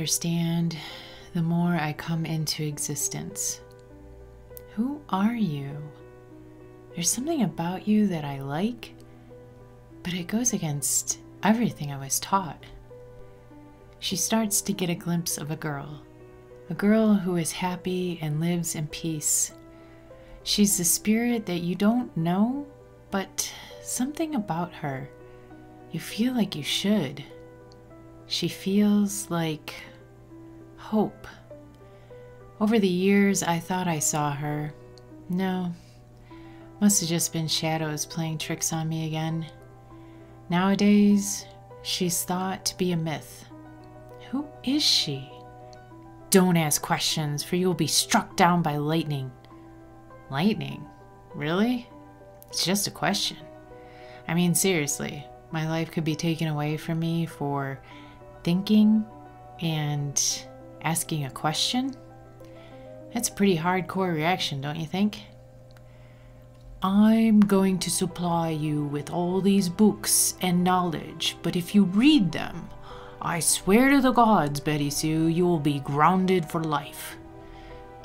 understand, the more I come into existence. Who are you? There's something about you that I like, but it goes against everything I was taught. She starts to get a glimpse of a girl who is happy and lives in peace. She's the spirit that you don't know, but something about her, you feel like you should. She feels like hope. Over the years, I thought I saw her. No, must have just been shadows playing tricks on me again. Nowadays, she's thought to be a myth. Who is she? Don't ask questions, for you will be struck down by lightning. Lightning? Really? It's just a question. I mean, seriously, my life could be taken away from me for thinking and asking a question? That's a pretty hardcore reaction, don't you think? I'm going to supply you with all these books and knowledge, but if you read them, I swear to the gods, Betty Sue, you will be grounded for life.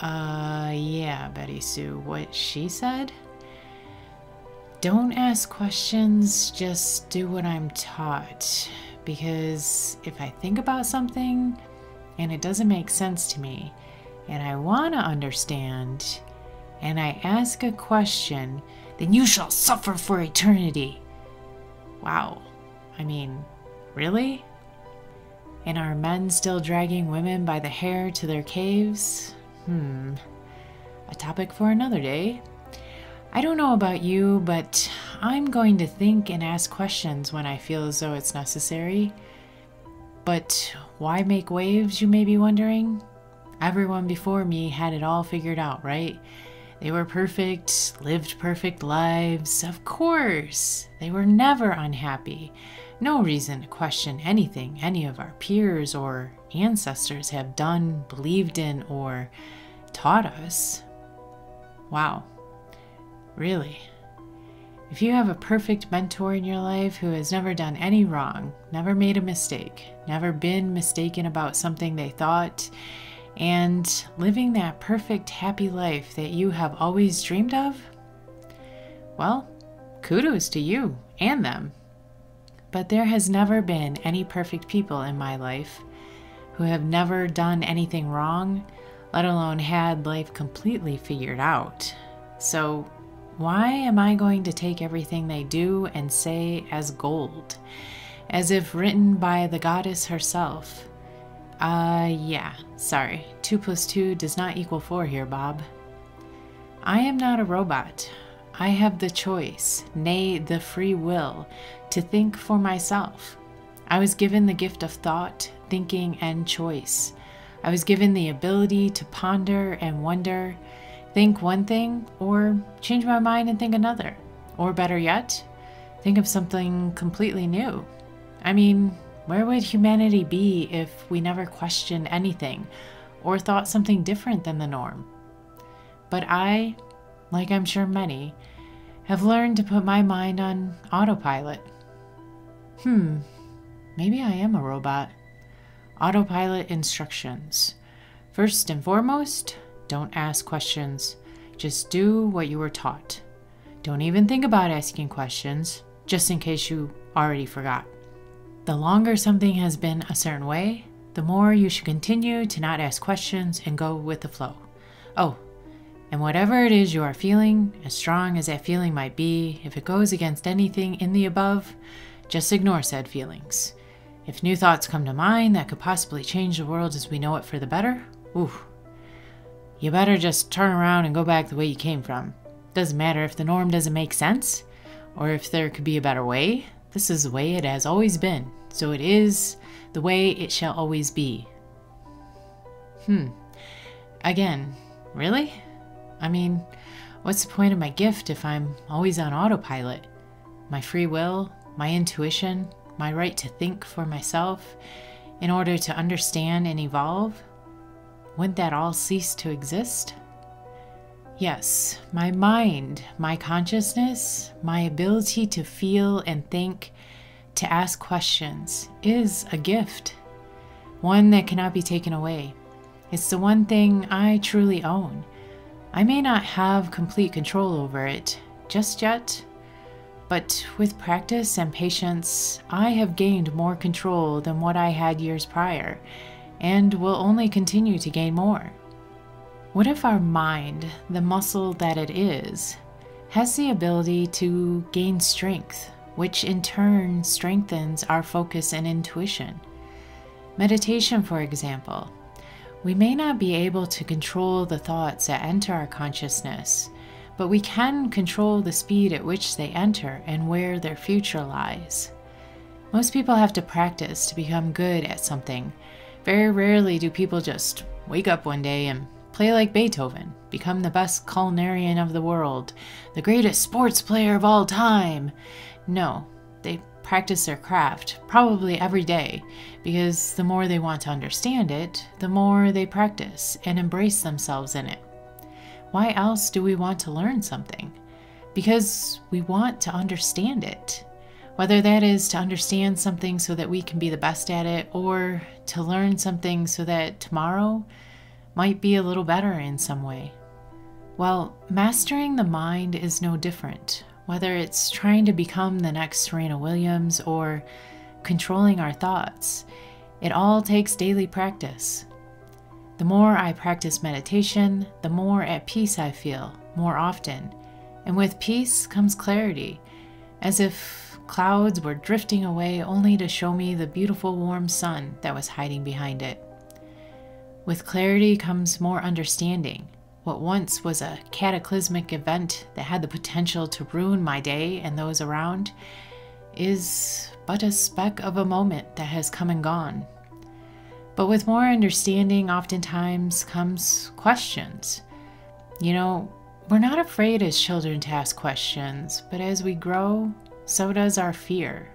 Yeah, Betty Sue, what she said? Don't ask questions, just do what I'm taught. Because if I think about something and it doesn't make sense to me, and I want to understand, and I ask a question, then you shall suffer for eternity. Wow. I mean, really? And are men still dragging women by the hair to their caves? A topic for another day. I don't know about you, but I'm going to think and ask questions when I feel as though it's necessary. But why make waves, you may be wondering? Everyone before me had it all figured out, right? They were perfect, lived perfect lives. Of course, they were never unhappy. No reason to question anything any of our peers or ancestors have done, believed in, or taught us. Wow. Really? If you have a perfect mentor in your life who has never done any wrong, never made a mistake, never been mistaken about something they thought, and living that perfect happy life that you have always dreamed of, well, kudos to you and them. But there has never been any perfect people in my life who have never done anything wrong, let alone had life completely figured out. So why am I going to take everything they do and say as gold, as if written by the goddess herself? Yeah, sorry. 2 + 2 does not equal 4 here, Bob. I am not a robot. I have the choice, nay, the free will, to think for myself. I was given the gift of thought, thinking, and choice. I was given the ability to ponder and wonder, think one thing, or change my mind and think another. Or better yet, think of something completely new. I mean, where would humanity be if we never questioned anything or thought something different than the norm? But I, like I'm sure many, have learned to put my mind on autopilot. Maybe I am a robot. Autopilot instructions. First and foremost, don't ask questions. Just do what you were taught. Don't even think about asking questions, just in case you already forgot. The longer something has been a certain way, the more you should continue to not ask questions and go with the flow. Oh, and whatever it is you are feeling, as strong as that feeling might be, if it goes against anything in the above, just ignore said feelings. If new thoughts come to mind that could possibly change the world as we know it for the better, you better just turn around and go back the way you came from. Doesn't matter if the norm doesn't make sense, or if there could be a better way. This is the way it has always been, so it is the way it shall always be. Again, really? I mean, what's the point of my gift if I'm always on autopilot? My free will, my intuition, my right to think for myself in order to understand and evolve? Wouldn't that all cease to exist? Yes, my mind, my consciousness, my ability to feel and think, to ask questions, is a gift. one that cannot be taken away. It's the one thing I truly own. I may not have complete control over it just yet, but with practice and patience, I have gained more control than what I had years prior, and will only continue to gain more. What if our mind, the muscle that it is, has the ability to gain strength, which in turn strengthens our focus and intuition? Meditation, for example. We may not be able to control the thoughts that enter our consciousness, but we can control the speed at which they enter and where their future lies. Most people have to practice to become good at something. Very rarely do people just wake up one day and play like Beethoven, become the best culinarian of the world, the greatest sports player of all time. No, they practice their craft, probably every day, because the more they want to understand it, the more they practice and embrace themselves in it. Why else do we want to learn something? Because we want to understand it. Whether that is to understand something so that we can be the best at it, or to learn something so that tomorrow might be a little better in some way. Well, mastering the mind is no different. Whether it's trying to become the next Serena Williams or controlling our thoughts, it all takes daily practice. The more I practice meditation, the more at peace I feel, more often. And with peace comes clarity, as if clouds were drifting away only to show me the beautiful warm sun that was hiding behind it. With clarity comes more understanding. What once was a cataclysmic event that had the potential to ruin my day and those around is but a speck of a moment that has come and gone. But with more understanding, oftentimes comes questions. You know, we're not afraid as children to ask questions, but as we grow, so does our fear.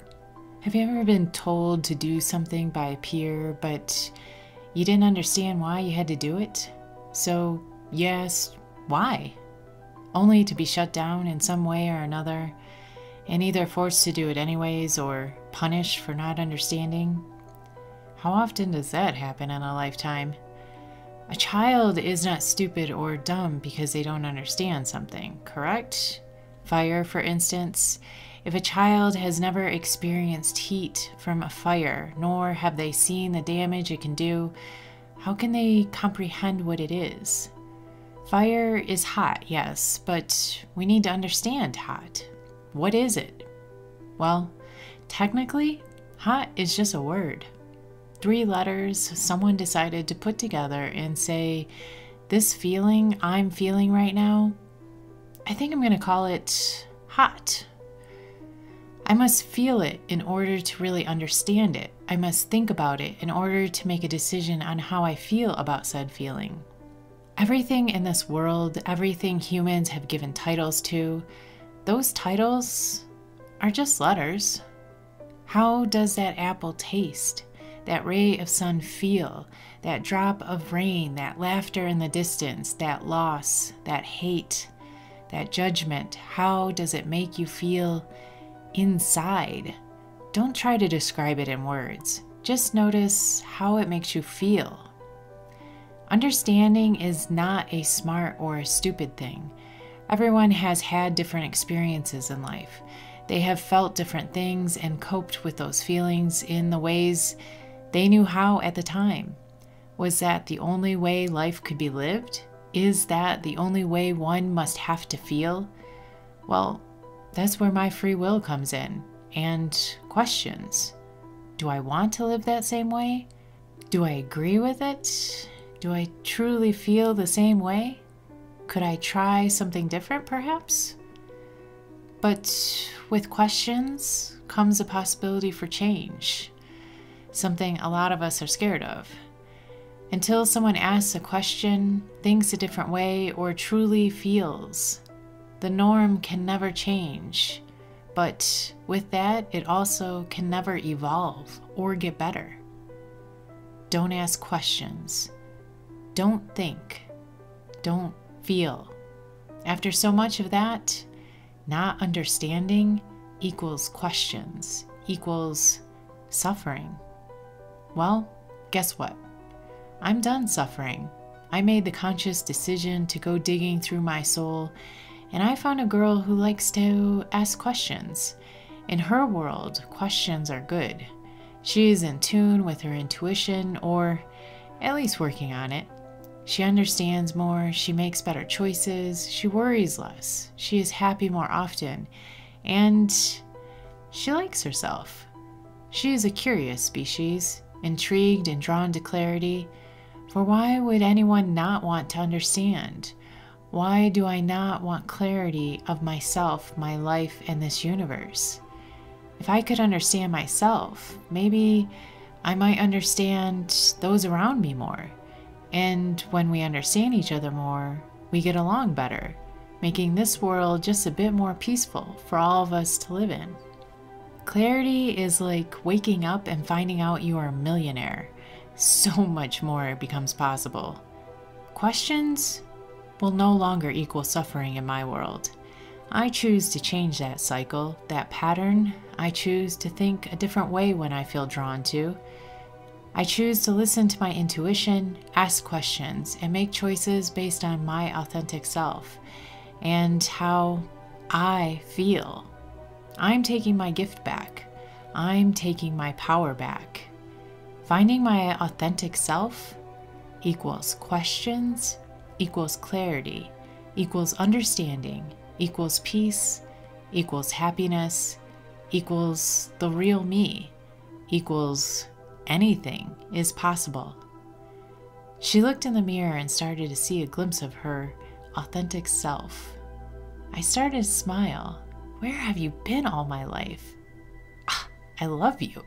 Have you ever been told to do something by a peer, but you didn't understand why you had to do it? So you asked, why? Only to be shut down in some way or another, and either forced to do it anyways or punished for not understanding. How often does that happen in a lifetime? A child is not stupid or dumb because they don't understand something, correct? Fire, for instance. If a child has never experienced heat from a fire, nor have they seen the damage it can do, how can they comprehend what it is? Fire is hot, yes, but we need to understand hot. What is it? Well, technically, hot is just a word. 3 letters someone decided to put together and say, this feeling I'm feeling right now, I think I'm going to call it hot. I must feel it in order to really understand it. I must think about it in order to make a decision on how I feel about said feeling. Everything in this world, everything humans have given titles to, those titles are just letters. How does that apple taste? That ray of sun feel? That drop of rain? That laughter in the distance? That loss? That hate? That judgment? How does it make you feel inside? Don't try to describe it in words. Just notice how it makes you feel. Understanding is not a smart or a stupid thing. Everyone has had different experiences in life. They have felt different things and coped with those feelings in the ways they knew how at the time. Was that the only way life could be lived? Is that the only way one must have to feel? Well, that's where my free will comes in, and questions. Do I want to live that same way? Do I agree with it? Do I truly feel the same way? Could I try something different, perhaps? But with questions comes a possibility for change, something a lot of us are scared of. Until someone asks a question, thinks a different way, or truly feels, the norm can never change. But with that, it also can never evolve or get better. Don't ask questions. Don't think. Don't feel. After so much of that, not understanding equals questions, equals suffering. Well, guess what? I'm done suffering. I made the conscious decision to go digging through my soul, and I found a girl who likes to ask questions. In her world, questions are good. She is in tune with her intuition, or at least working on it. She understands more, she makes better choices, she worries less, she is happy more often, and she likes herself. She is a curious species, intrigued and drawn to clarity. For why would anyone not want to understand? Why do I not want clarity of myself, my life, and this universe? If I could understand myself, maybe I might understand those around me more. And when we understand each other more, we get along better, making this world just a bit more peaceful for all of us to live in. Clarity is like waking up and finding out you are a millionaire. So much more becomes possible. Questions will no longer equal suffering in my world. I choose to change that cycle, that pattern. I choose to think a different way when I feel drawn to. I choose to listen to my intuition, ask questions, and make choices based on my authentic self and how I feel. I'm taking my gift back. I'm taking my power back. Finding my authentic self equals questions, equals clarity, equals understanding, equals peace, equals happiness, equals the real me, equals anything is possible. She looked in the mirror and started to see a glimpse of her authentic self. I started to smile. Where have you been all my life? I love you.